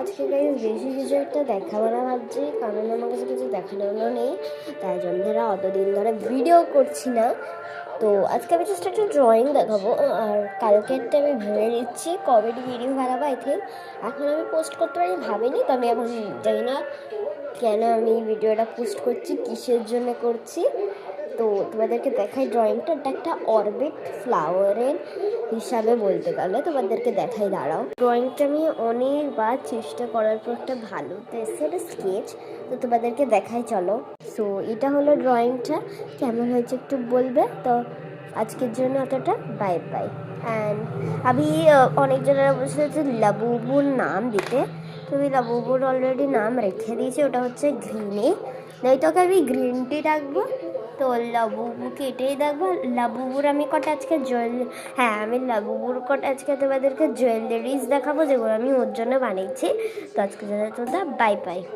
আজকে গাইস বেশি কিছু একটা দেখাবো না ভাবছি, কারণ আমার কাছে কিছু দেখানো নেই, তাই জন্য অতদিন ধরে ভিডিও করছি না। তো আজকে আমি জাস্ট একটা ড্রয়িং দেখাবো, আর কালকেরটা আমি ভেবে নিচ্ছি কবে ভিডিও বানাবো। আই থিঙ্ক এখন আমি পোস্ট করতে পারি ভাবিনি, তো আমি এখন জানি না কেন আমি ভিডিওটা পোস্ট করছি, কিসের জন্য করছি। তো তোমাদেরকে দেখাই ড্রয়িংটা, এটা একটা অরবিট ফ্লাওয়ারের হিসাবে বলতে গেলে তোমাদেরকে দেখাই, দাঁড়াও। ড্রয়িংটা আমি অনেকবার চেষ্টা করার পর একটা ভালো এসে একটা স্কেচ, তো তোমাদেরকে দেখাই চলো। সো এটা হলো ড্রয়িংটা, কেমন হয়েছে একটু বলবে। তো আজকের জন্য অতটা বাই বাই। অ্যান্ড আমি অনেকজনেরা বলছে যে লাবুবুর নাম দিতে, তো আমি লাবুবুর অলরেডি নাম রেখে দিয়েছি, ওটা হচ্ছে গ্রিনি, নাই তোকে আমি গ্রিন টি রাখবো। তো লাবুবুকে এটাই দেখবো। লাবুবুর আমি কটা আজকে আমি লাবুবুর কটা আজকে তোমাদেরকে জুয়েলারিজ দেখাবো, যেগুলো আমি ওর জন্য বানিয়েছি। তো আজকে তোমরা বাই বাই।